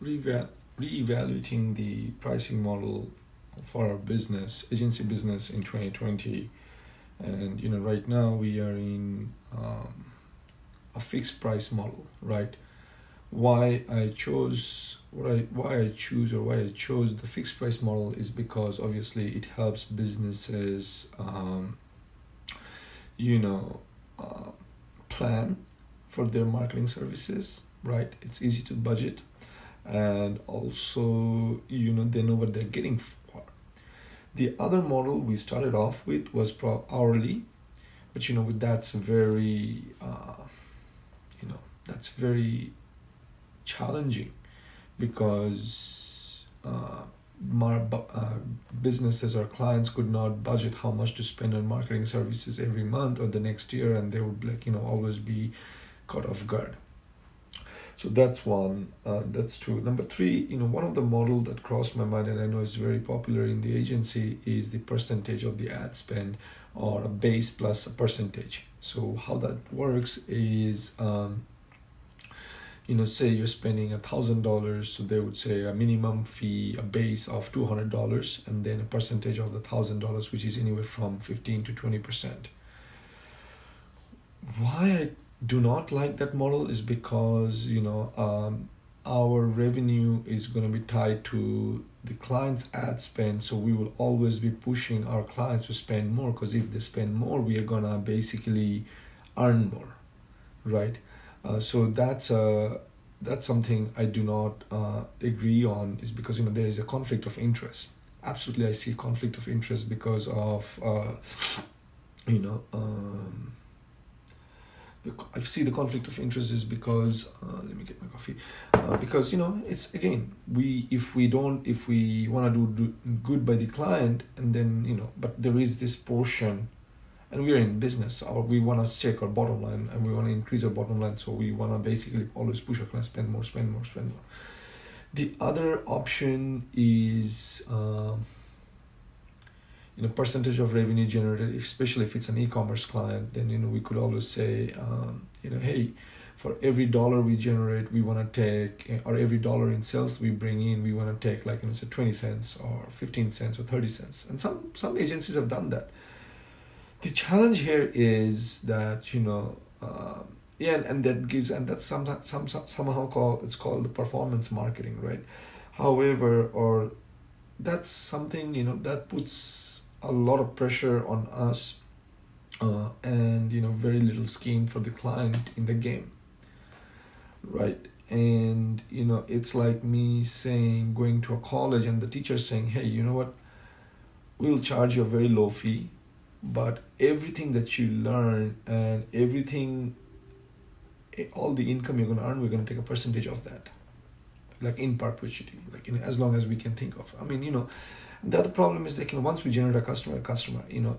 reevaluating the pricing model for our business, agency business in 2020. And right now we are in a fixed price model, right? Why I chose the fixed price model is because obviously it helps businesses you know uh, plan for their marketing services, right? It's easy to budget, and also they know what they're getting for. The other model we started off with was hourly, but that's very that's very challenging because businesses or clients could not budget how much to spend on marketing services every month or the next year, and they would always be caught off guard. So that's one. That's two. Number three, one of the model that crossed my mind, and I know is very popular in the agency, is the percentage of the ad spend, or a base plus a percentage. So how that works is, say you're spending $1,000, so they would say a minimum fee, a base of $200, and then a percentage of the $1,000, which is anywhere from 15 to 20%. Why I do not like that model is because our revenue is going to be tied to the client's ad spend, so we will always be pushing our clients to spend more, because if they spend more, we are gonna basically earn more, right? So that's something I do not agree on, is because there is a conflict of interest. Absolutely, I see conflict of interest because of I see the conflict of interest is because let me get my coffee, because it's, again, if we want to do good by the client, and then but there is this portion, and we're in business, or we want to check our bottom line, and we want to increase our bottom line, so we want to basically always push our clients, spend more. The other option is percentage of revenue generated, especially if it's an e-commerce client. Then we could always say hey, for every dollar we generate, we want to take, or every dollar in sales we bring in, we want to take, say 20 cents or 15 cents or 30 cents. And some agencies have done that. The challenge here is that and that gives, and that's somehow called the performance marketing, right? However, or that's something that puts a lot of pressure on us, and very little skin for the client in the game, right? And it's like me saying, going to a college, and the teacher saying, hey, you know what, we'll charge you a very low fee, but everything that you learn and all the income you're going to earn, we're going to take a percentage of that, like in perpetuity, as long as we can think of. The other problem is once we generate a customer,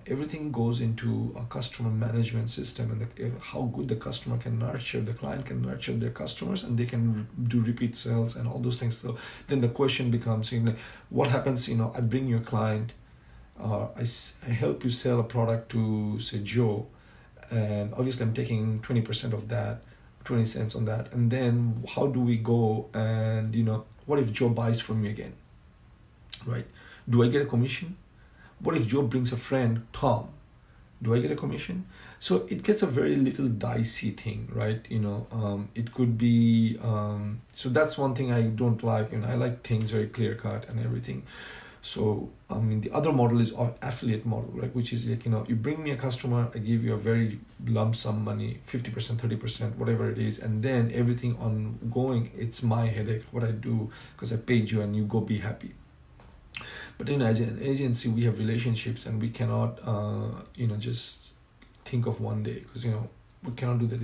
everything goes into a customer management system, and how good the customer can nurture, the client can nurture their customers, and they can do repeat sales and all those things. So then the question becomes, what happens, I bring you a client, I help you sell a product to, say, Joe, and obviously I'm taking 20% of that, 20 cents on that, and then how do we go, and what if Joe buys from me again, right? Do I get a commission? What if Joe brings a friend, Tom? Do I get a commission? So it gets a very little dicey thing, right? It could be, so that's one thing I don't like, I like things very clear cut and everything. So the other model is affiliate model, right? Which is you bring me a customer, I give you a very lump sum money, 50%, 30%, whatever it is, and then everything ongoing, it's my headache, what I do, because I paid you and you go be happy. But as an agency, we have relationships, and we cannot just think of one day, because we cannot do that.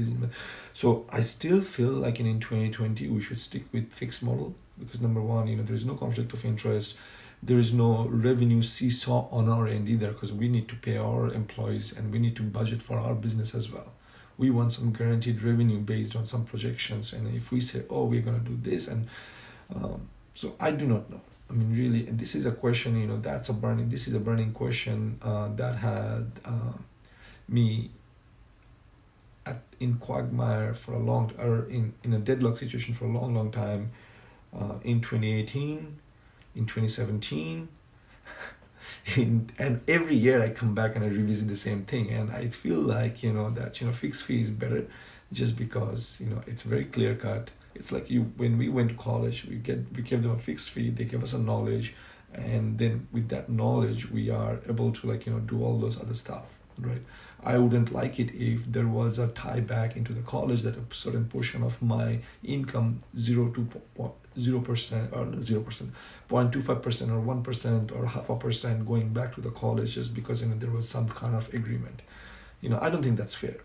So I still feel like in 2020 we should stick with fixed model, because number one, there is no conflict of interest. There is no revenue seesaw on our end either, because we need to pay our employees and we need to budget for our business as well. We want some guaranteed revenue based on some projections. And if we say, oh, we're going to do this, and so I do not know. Really, and this is a question, this is a burning question that had me in quagmire for a long, or in a deadlock situation for a long time. in 2018, in 2017. And every year I come back and I revisit the same thing, and I feel like that fixed fee is better, just because it's very clear cut. It's like when we went to college, we gave them a fixed fee, they gave us a knowledge, and then with that knowledge we are able to do all those other stuff, right? I wouldn't like it if there was a tie back into the college, that a certain portion of my income 0% or 0%, 0.25% or 1% or 0.5% going back to the college, just because there was some kind of agreement. I don't think that's fair.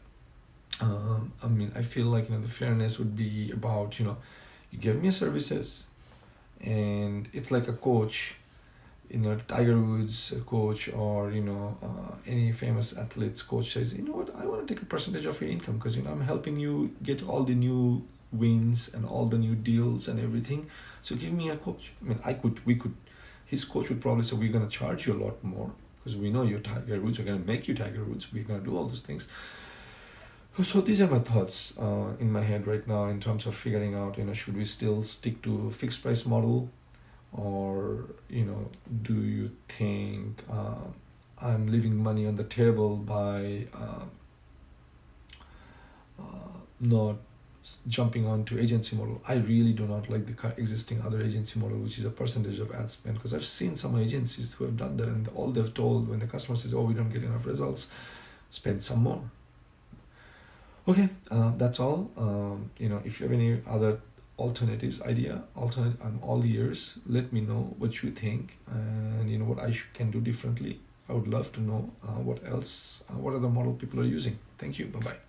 I feel like the fairness would be about you give me services, and it's like a coach, Tiger Woods coach, or any famous athlete's coach says, what, I want to take a percentage of your income, because I'm helping you get all the new wins and all the new deals and everything. So give me a coach. His coach would probably say, we're going to charge you a lot more, because we know you're Tiger Woods, we're going to make you Tiger Woods, we're going to do all those things. So these are my thoughts in my head right now, in terms of figuring out, should we still stick to a fixed price model, or do you think I'm leaving money on the table by not jumping onto agency model? I really do not like the existing other agency model, which is a percentage of ad spend, because I've seen some agencies who have done that, and all they've told when the customer says, we don't get enough results, spend some more. Okay, that's all. If you have any other alternatives, I'm all ears. Let me know what you think, and what I can do differently. I would love to know what other model people are using. Thank you. Bye bye.